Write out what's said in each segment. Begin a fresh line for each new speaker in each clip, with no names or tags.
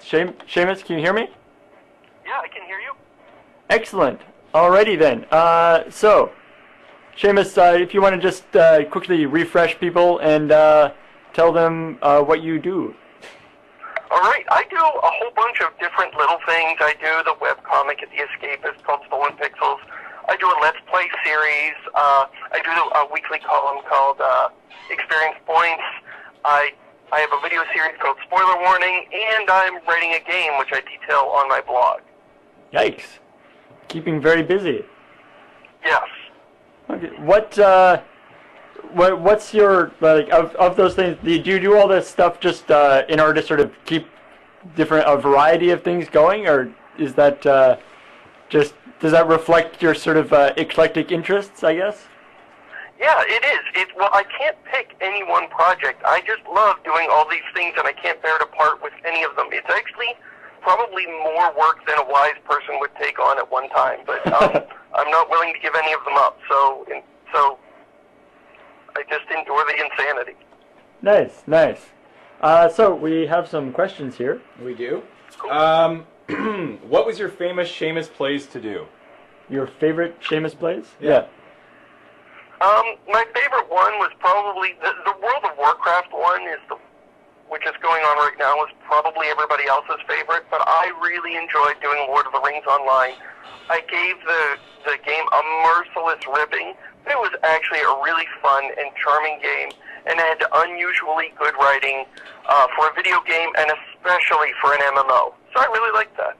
Shamus, can you hear me?
Yeah, I can hear you.
Excellent. Alrighty then. So, Shamus, if you want to just quickly refresh people and tell them what you do.
Alright, I do a whole bunch of different little things. I do the webcomic at The Escapist called Stolen Pixels. I do a Let's Play series. I do a weekly column called Experience Points. I have a video series called Spoiler Warning, and I'm writing a game which I detail on my blog.
Yikes. Keeping very busy.
Yes.
Okay. What's your, like, of those things, do you do all this stuff just in order to sort of keep a variety of things going, or is that does that reflect your sort of eclectic interests, I guess?
Yeah, it is. Well, I can't pick any one project. I just love doing all these things, and I can't bear to part with any of them. It's actually probably more work than a wise person would take on at one time, but I'm not willing to give any of them up. So I just endure the insanity.
Nice, nice. So we have some questions here.
We do.
Cool.
What was your famous Shamus plays to do?
Your favorite Shamus plays?
Yeah.
My favorite one was probably the World of Warcraft one, which is going on right now, is probably everybody else's favorite, but I really enjoyed doing Lord of the Rings Online. I gave the game a merciless ripping, but it was actually a really fun and charming game, and it had unusually good writing for a video game, and especially for an MMO. So I really liked that.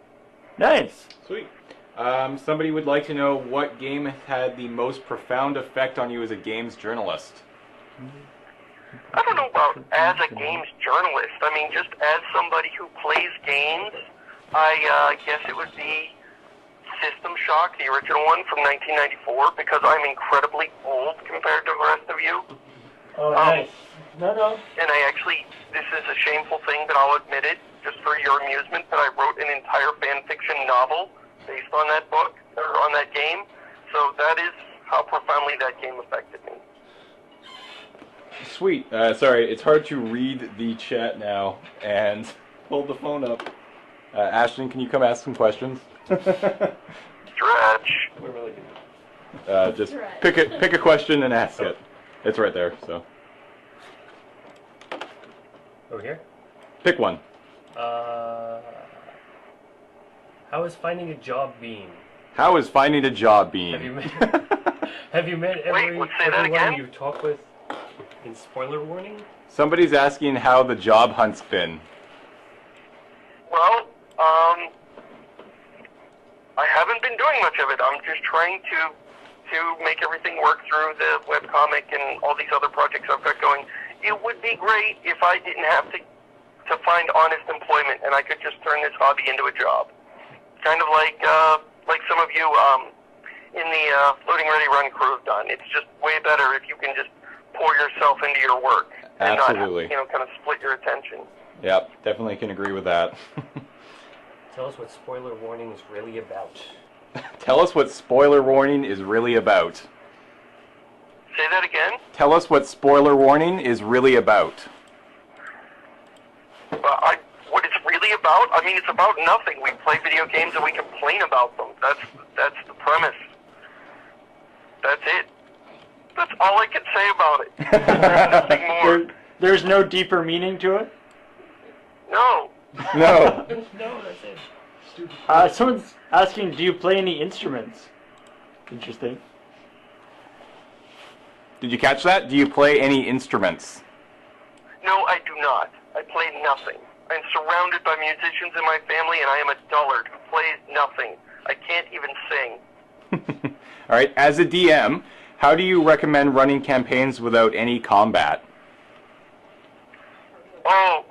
Nice.
Sweet. Somebody would like to know what game had the most profound effect on you as a games journalist.
I don't know about as a games journalist. I mean, just as somebody who plays games, I guess it would be System Shock, the original one from 1994, because I'm incredibly old compared to the rest of you.
Oh, nice. No.
And I actually, this is a shameful thing, but I'll admit it, just for your amusement, that I wrote an entire fan fiction novel based on that book, or on that game. So that is how profoundly that game affected me.
Sweet. Sorry, it's hard to read the chat now and hold the phone up. Ashton, can you come ask some questions?
Stretch.
We're really good.
Just pick a question and ask it. It's right there. So.
Over here?
Pick one.
How is finding a job being?
How is finding a job being?
Have you met
Wait, say that
everyone
again?
you talk with in Spoiler Warning?
Somebody's asking how the job hunt's been.
Well, I haven't been doing much of it. I'm just trying to make everything work through the webcomic and all these other projects I've got going. It would be great if I didn't have to find honest employment and I could just turn this hobby into a job. Kind of like some of you in the Loading Ready Run crew have done. It's just way better if you can just pour yourself into your work and
Absolutely.
not, kind of split your attention.
Yep, definitely can agree with that.
Tell us what Spoiler Warning is really about.
Tell us what Spoiler Warning is really about.
Say that again?
Tell us what Spoiler Warning is really about.
What it's really about? I mean, it's about nothing. We play video games and we complain about them. That's the premise. That's it. That's all I can say about it. There's nothing more.
There's no deeper meaning to it?
No.
No.
No, that's it.
Someone's asking, do you play any instruments? Interesting.
Did you catch that? Do you play any instruments?
No, I do not. I play nothing. I'm surrounded by musicians in my family, and I am a dullard who plays nothing. I can't even sing.
All right, as a DM, how do you recommend running campaigns without any combat?
Oh,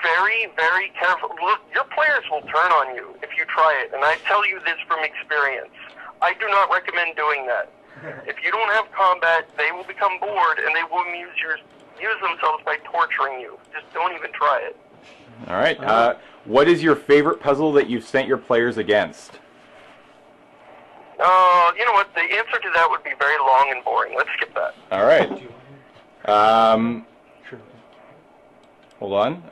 very, very careful. Look, your players will turn on you if you try it, and I tell you this from experience. I do not recommend doing that. If you don't have combat, they will become bored, and they will use themselves by torturing you. Just don't even try it.
All right. What is your favorite puzzle that you've sent your players against?
You know what? The answer to that would be very long and boring. Let's skip that.
All right. Hold on.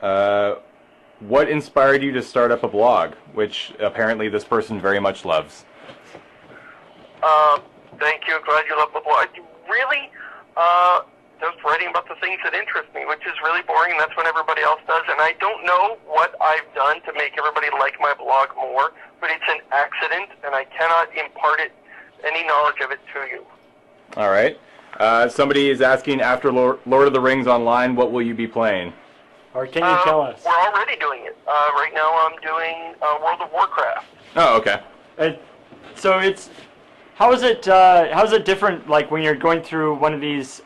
what inspired you to start up a blog, which apparently this person very much loves?
Thank you. Glad you love the blog. Really, just writing about the things that interest me, which is really boring. That's what everybody else does. And I don't know what I've done to make everybody like my blog more, but it's an accident, and I cannot impart any knowledge of it to you.
All right. Somebody is asking, after Lord of the Rings Online, what will you be playing?
Or can you tell us?
We're already doing it. Right now I'm doing World of Warcraft.
Oh, okay.
So it's how is it different, like when you're going through one of these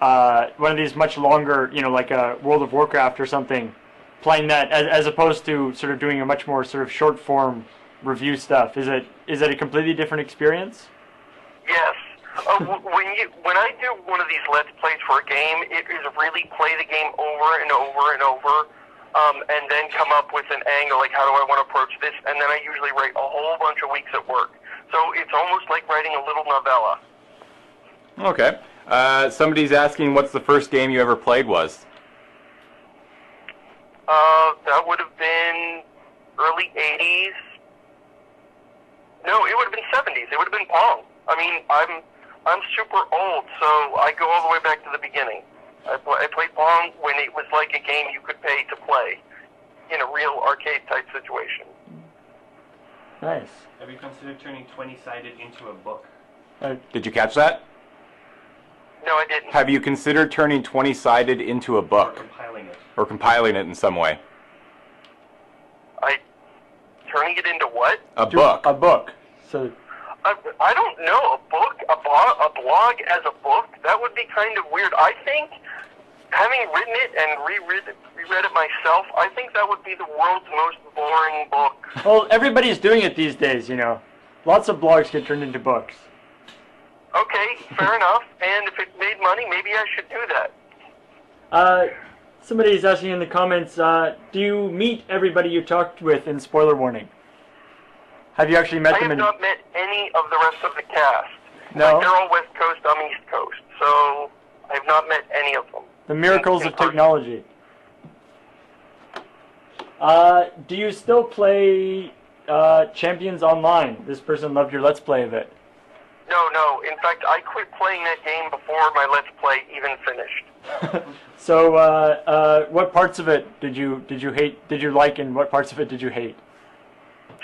much longer, like a World of Warcraft or something, playing that as opposed to sort of doing a much more sort of short form review stuff? Is it a completely different experience?
Yes. When I do one of these Let's Plays for a game, it is really play the game over and over and over, and then come up with an angle, like how do I want to approach this, and then I usually write a whole bunch of weeks at work. So it's almost like writing a little novella.
Okay. Somebody's asking what's the first game you ever played was?
That would have been early 80s. No, it would have been 70s. It would have been Pong. I mean, I'm super old, so I go all the way back to the beginning. I played Pong when it was like a game you could pay to play in a real arcade-type situation.
Nice.
Have you considered turning 20-sided into a book?
Did you catch that?
No, I didn't.
Have you considered turning 20-sided into a book?
Or compiling it.
Or compiling it in some way?
Turning it into what?
A book.
A book. So.
I don't know. A blog as a book? That would be kind of weird. I think, having written it and reread it myself, I think that would be the world's most boring book.
Well, everybody's doing it these days, Lots of blogs get turned into books.
Okay, fair enough. And if it made money, maybe I should do that.
Somebody's asking in the comments, do you meet everybody you talked with in Spoiler Warning? Have you actually met them?
I have not met any of the rest of the cast.
No?
Like, they're all West Coast, I'm East Coast, so I have not met any of them.
The miracles of technology. Do you still play Champions Online? This person loved your Let's Play of it.
No. In fact, I quit playing that game before my Let's Play even finished.
So, what parts of it did you hate? Did you like, and what parts of it did you hate?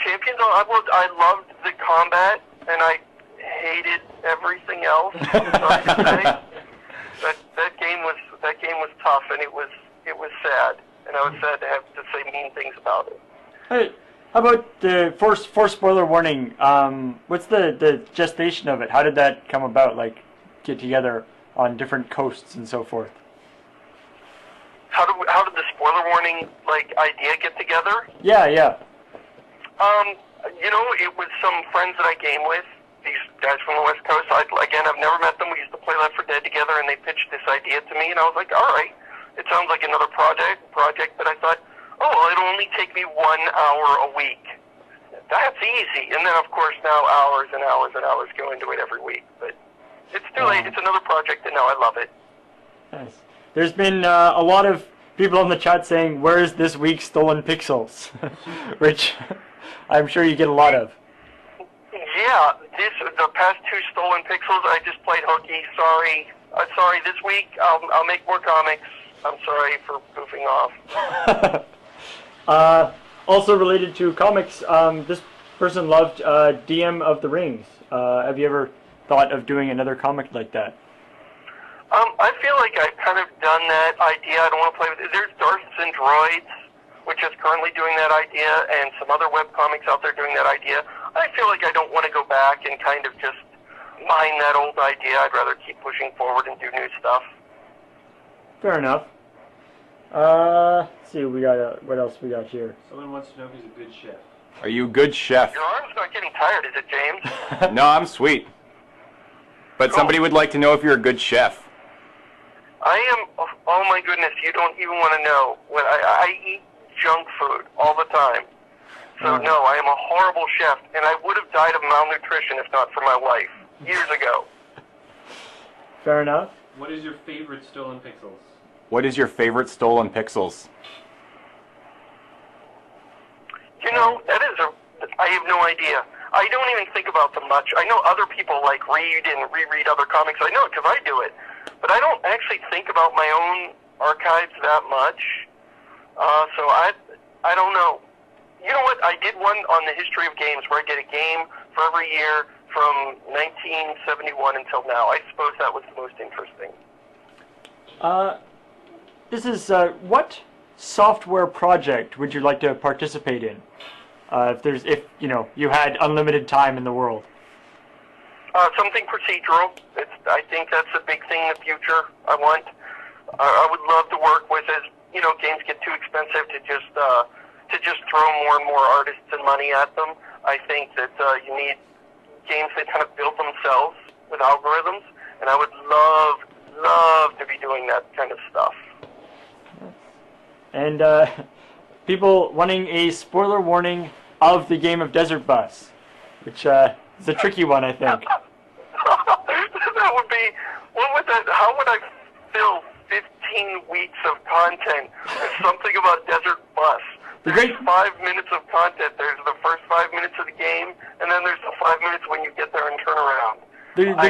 Champions, I loved the combat, and I hated everything else. Sorry to say. That game was tough, and it was sad, and I was sad to have to say mean things about it.
Hey, how about the for Spoiler Warning? What's the gestation of it? How did that come about? Like, get together on different coasts and so forth.
How did the Spoiler Warning idea get together?
Yeah.
It was some friends that I game with, these guys from the West Coast. I've never met them. We used to play Left 4 Dead together, and they pitched this idea to me, and I was like, all right, it sounds like another project, but I thought, it'll only take me 1 hour a week. That's easy. And then, of course, now hours and hours and hours go into it every week. But it's too late. It's another project, and now I love it.
Nice. There's been a lot of people in the chat saying, where is this week's Stolen Pixels? Which I'm sure you get a lot of.
Yeah, the past 2 Stolen Pixels, I just played hooky. Sorry. This week I'll make more comics. I'm sorry for goofing off.
Also related to comics, this person loved DM of the Rings. Have you ever thought of doing another comic like that?
I feel like I've kind of done that idea. I don't want to play with it. There's Darths and Droids, which is currently doing that idea, and some other webcomics out there doing that idea. I feel like I don't want to go back and kind of just mine that old idea. I'd rather keep pushing forward and do new stuff.
Fair enough. Let's see, what else we got here?
Someone wants to know if he's a good chef.
Are you a good chef?
Your arm's not getting tired, is it, James?
No, I'm sweet. But
Cool.
Somebody would like to know if you're a good chef.
I am, oh my goodness, you don't even want to know. When I eat junk food all the time. So no, I am a horrible chef, and I would have died of malnutrition if not for my wife, years ago.
Fair enough.
What is your favorite Stolen Pixels?
What is your favorite Stolen Pixels?
know, I have no idea. I don't even think about them much. I know other people like read and reread other comics. I know it because I do it. But I don't actually think about my own archives that much. So I don't know. You know what? I did one on the history of games where I did a game for every year from 1971 until now. I suppose that was the most interesting.
This is what software project would you like to participate in? If you had unlimited time in the world.
Something procedural. I think that's a big thing in the future. I would love to work with as games get too expensive to just throw more and more artists and money at them. I think that you need games that kind of build themselves with algorithms, and I would love to be doing that kind of stuff.
And people wanting a spoiler warning of the game of Desert Bus, which is a tricky one, I think.
That would be, how would I fill 15 weeks of content with something about Desert Bus? There's 5 minutes of content. There's the first 5 minutes of the game, and then there's the 5 minutes when you get there and turn around. I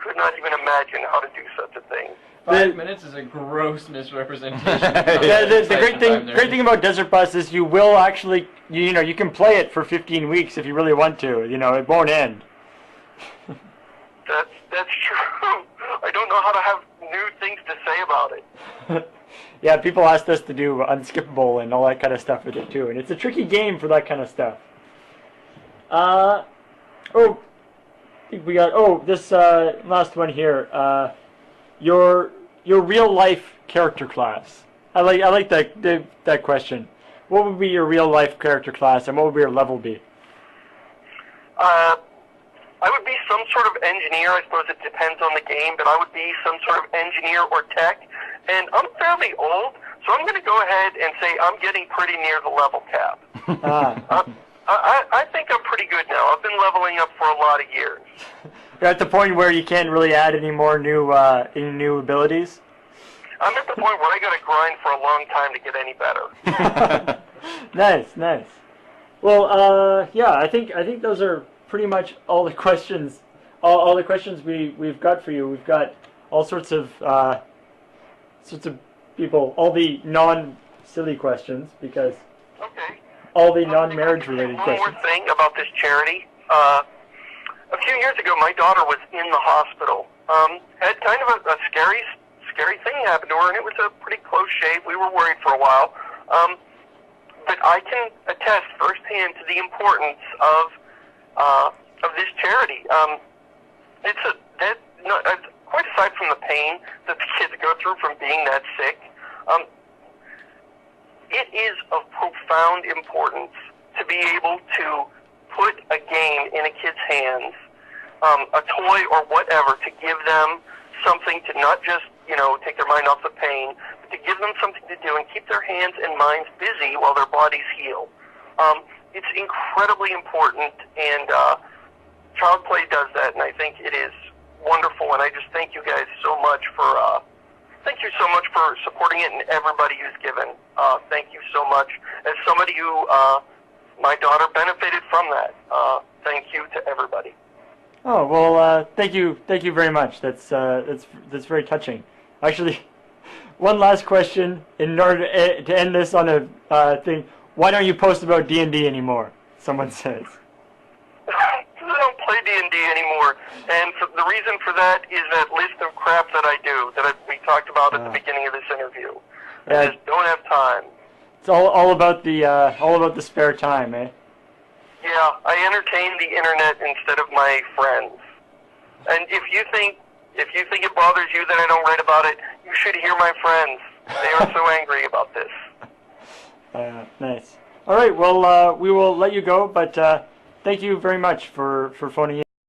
could not even imagine how to do such a thing.
5 minutes is a gross misrepresentation.
Yeah, the great thing about Desert Bus is you will actually, you can play it for 15 weeks if you really want to. It won't end.
That's true. I don't know how to have new things to say about it.
Yeah, people asked us to do Unskippable and all that kind of stuff with it too, and it's a tricky game for that kind of stuff. I think we got this last one here. Your real life character class. I like that question. What would be your real life character class, and what would your level be?
I would be some sort of engineer. I suppose it depends on the game, but I would be some sort of engineer or tech. And I'm fairly old, so I'm going to go ahead and say I'm getting pretty near the level cap. I think I'm pretty good now. I've been leveling up for a lot of years.
You're at the point where you can't really add any more any new abilities?
I'm at the point where I got to grind for a long time to get any better.
Nice. Well, yeah, I think those are pretty much all the questions. All the questions we've got for you. We've got all sorts of people, all the non-silly questions, because all the non-marriage related questions.
One more thing about this charity. A few years ago, my daughter was in the hospital. Had kind of a scary thing happen to her, and it was a pretty close shave. We were worried for a while. But I can attest firsthand to the importance of this charity. Quite aside from the pain that the kids go through from being that sick, it is of profound importance to be able to put a game in a kid's hands, a toy or whatever, to give them something to not just, take their mind off the pain, but to give them something to do and keep their hands and minds busy while their bodies heal. It's incredibly important, and Child Play does that, and I think it is wonderful, and I just thank you guys so much for supporting it, and everybody who's given. Thank you so much. As somebody who, my daughter benefited from that, thank you to everybody.
Oh, well, thank you very much. That's very touching. Actually, one last question in order to end this on a thing. Why don't you post about D&D anymore? Someone says.
I don't play D&D anymore, and the reason for that is that list of crap that I do that we talked about at the beginning of this interview. I just don't have time.
It's all about the spare time, eh?
Yeah, I entertain the internet instead of my friends. And if you think it bothers you that I don't write about it, you should hear my friends. They are so angry about this.
Nice. All right, well, we will let you go, but thank you very much for phoning in.